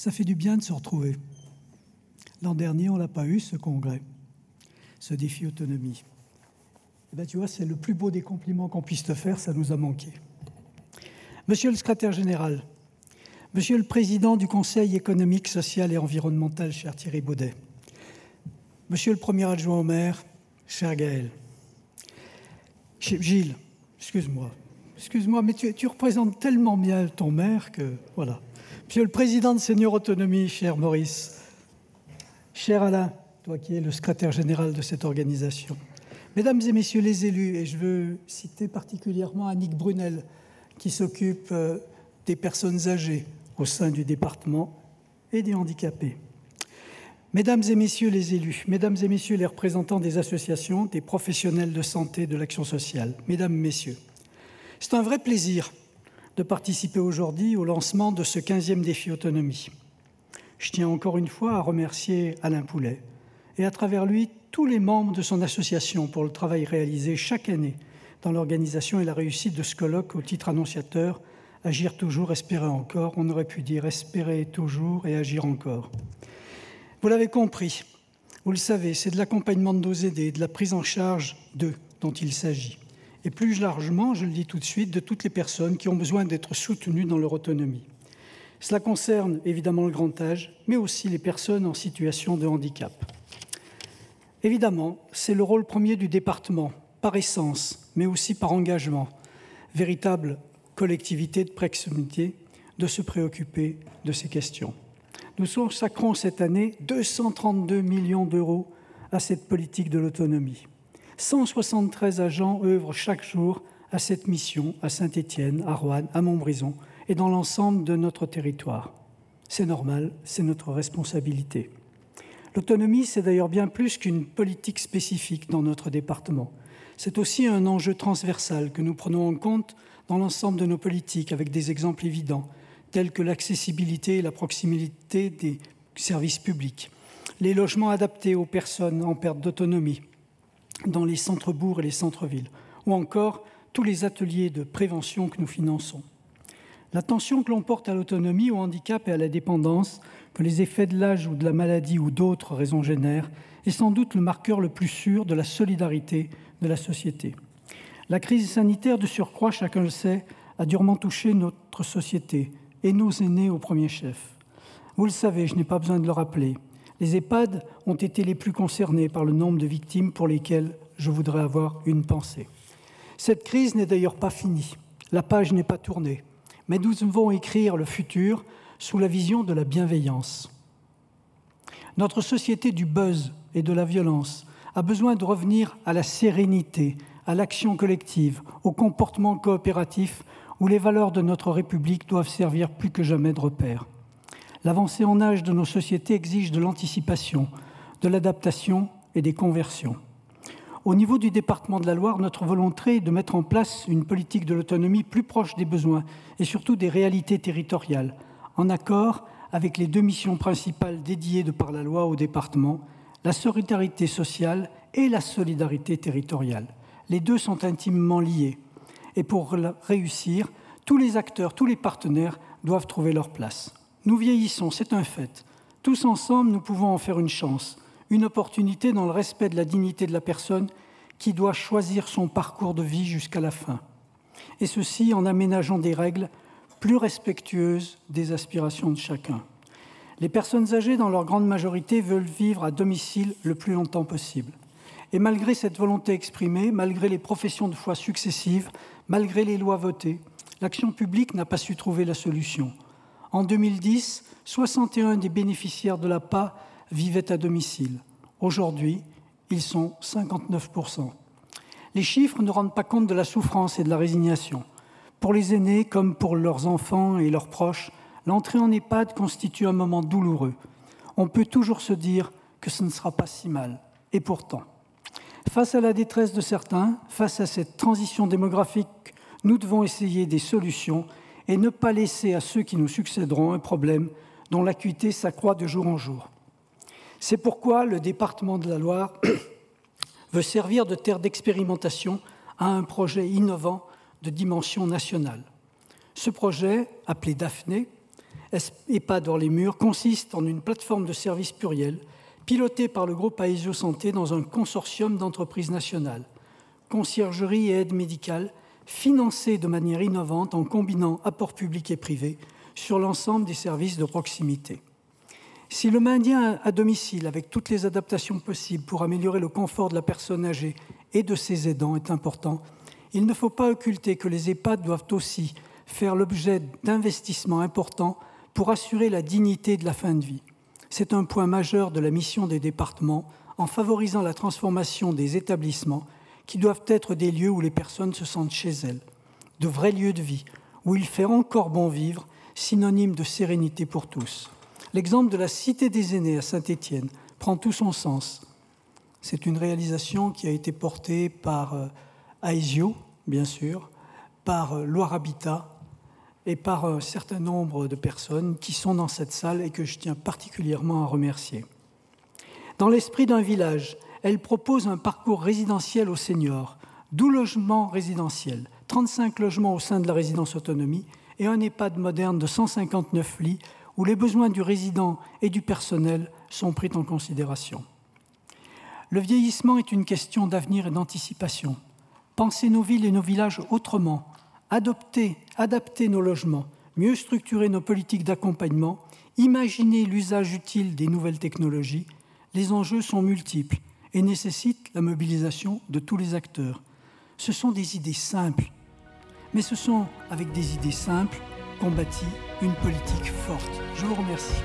Ça fait du bien de se retrouver. L'an dernier, on n'a pas eu ce congrès, ce défi autonomie. Eh bien, tu vois, c'est le plus beau des compliments qu'on puisse te faire, ça nous a manqué. Monsieur le secrétaire général, Monsieur le président du Conseil économique, social et environnemental, cher Thierry Baudet, Monsieur le premier adjoint au maire, cher Gaël, Gilles, excuse-moi, mais tu représentes tellement bien ton maire que, voilà. Monsieur le président de Senior Autonomie, cher Maurice, cher Alain, toi qui es le secrétaire général de cette organisation, mesdames et messieurs les élus, et je veux citer particulièrement Annick Brunel, qui s'occupe des personnes âgées au sein du département et des handicapés. Mesdames et messieurs les élus, mesdames et messieurs les représentants des associations, des professionnels de santé, de l'action sociale, mesdames, messieurs, c'est un vrai plaisir de participer aujourd'hui au lancement de ce 15e défi autonomie. Je tiens encore une fois à remercier Alain Poulet et à travers lui tous les membres de son association pour le travail réalisé chaque année dans l'organisation et la réussite de ce colloque au titre annonciateur « Agir toujours, espérer encore ». On aurait pu dire « espérer toujours et agir encore ». Vous l'avez compris, vous le savez, c'est de l'accompagnement de nos aidés, de la prise en charge d'eux dont il s'agit. Et plus largement, je le dis tout de suite, de toutes les personnes qui ont besoin d'être soutenues dans leur autonomie. Cela concerne évidemment le grand âge, mais aussi les personnes en situation de handicap. Évidemment, c'est le rôle premier du département, par essence, mais aussi par engagement, véritable collectivité de proximité, de se préoccuper de ces questions. Nous consacrons cette année 232 millions d'euros à cette politique de l'autonomie. 173 agents œuvrent chaque jour à cette mission à Saint-Étienne, à Roanne, à Montbrison et dans l'ensemble de notre territoire. C'est normal, c'est notre responsabilité. L'autonomie, c'est d'ailleurs bien plus qu'une politique spécifique dans notre département. C'est aussi un enjeu transversal que nous prenons en compte dans l'ensemble de nos politiques avec des exemples évidents tels que l'accessibilité et la proximité des services publics, les logements adaptés aux personnes en perte d'autonomie dans les centres-bourgs et les centres-villes, ou encore tous les ateliers de prévention que nous finançons. L'attention que l'on porte à l'autonomie, au handicap et à la dépendance, que les effets de l'âge ou de la maladie ou d'autres raisons génèrent, est sans doute le marqueur le plus sûr de la solidarité de la société. La crise sanitaire, de surcroît, chacun le sait, a durement touché notre société et nos aînés au premier chef. Vous le savez, je n'ai pas besoin de le rappeler. Les EHPAD ont été les plus concernés par le nombre de victimes pour lesquelles je voudrais avoir une pensée. Cette crise n'est d'ailleurs pas finie. La page n'est pas tournée. Mais nous devons écrire le futur sous la vision de la bienveillance. Notre société du buzz et de la violence a besoin de revenir à la sérénité, à l'action collective, au comportement coopératif où les valeurs de notre République doivent servir plus que jamais de repère. L'avancée en âge de nos sociétés exige de l'anticipation, de l'adaptation et des conversions. Au niveau du département de la Loire, notre volonté est de mettre en place une politique de l'autonomie plus proche des besoins et surtout des réalités territoriales, en accord avec les deux missions principales dédiées de par la loi au département, la solidarité sociale et la solidarité territoriale. Les deux sont intimement liés. Et pour réussir, tous les acteurs, tous les partenaires doivent trouver leur place. Nous vieillissons, c'est un fait. Tous ensemble, nous pouvons en faire une chance, une opportunité dans le respect de la dignité de la personne qui doit choisir son parcours de vie jusqu'à la fin. Et ceci en aménageant des règles plus respectueuses des aspirations de chacun. Les personnes âgées, dans leur grande majorité, veulent vivre à domicile le plus longtemps possible. Et malgré cette volonté exprimée, malgré les professions de foi successives, malgré les lois votées, l'action publique n'a pas su trouver la solution. En 2010, 61 des bénéficiaires de l'APA vivaient à domicile. Aujourd'hui, ils sont 59%. Les chiffres ne rendent pas compte de la souffrance et de la résignation. Pour les aînés, comme pour leurs enfants et leurs proches, l'entrée en EHPAD constitue un moment douloureux. On peut toujours se dire que ce ne sera pas si mal. Et pourtant, face à la détresse de certains, face à cette transition démographique, nous devons essayer des solutions et ne pas laisser à ceux qui nous succéderont un problème dont l'acuité s'accroît de jour en jour. C'est pourquoi le département de la Loire veut servir de terre d'expérimentation à un projet innovant de dimension nationale. Ce projet, appelé Daphné, EHPAD hors les murs consiste en une plateforme de services pluriels pilotée par le groupe Aesio Santé dans un consortium d'entreprises nationales. Conciergerie et aide médicale financée de manière innovante en combinant apports publics et privés sur l'ensemble des services de proximité. Si le maintien à domicile avec toutes les adaptations possibles pour améliorer le confort de la personne âgée et de ses aidants est important, il ne faut pas occulter que les EHPAD doivent aussi faire l'objet d'investissements importants pour assurer la dignité de la fin de vie. C'est un point majeur de la mission des départements en favorisant la transformation des établissements qui doivent être des lieux où les personnes se sentent chez elles, de vrais lieux de vie, où il fait encore bon vivre, synonyme de sérénité pour tous. L'exemple de la Cité des aînés à Saint-Étienne prend tout son sens. C'est une réalisation qui a été portée par Aesio, bien sûr, par Loire Habitat et par un certain nombre de personnes qui sont dans cette salle et que je tiens particulièrement à remercier. Dans l'esprit d'un village, elle propose un parcours résidentiel aux seniors, 12 logements résidentiels, 35 logements au sein de la résidence autonomie et un EHPAD moderne de 159 lits où les besoins du résident et du personnel sont pris en considération. Le vieillissement est une question d'avenir et d'anticipation. Penser nos villes et nos villages autrement, adapter nos logements, mieux structurer nos politiques d'accompagnement, imaginer l'usage utile des nouvelles technologies, les enjeux sont multiples et nécessitent la mobilisation de tous les acteurs. Ce sont des idées simples, mais ce sont avec des idées simples qu'on bâtit une politique forte. Je vous remercie.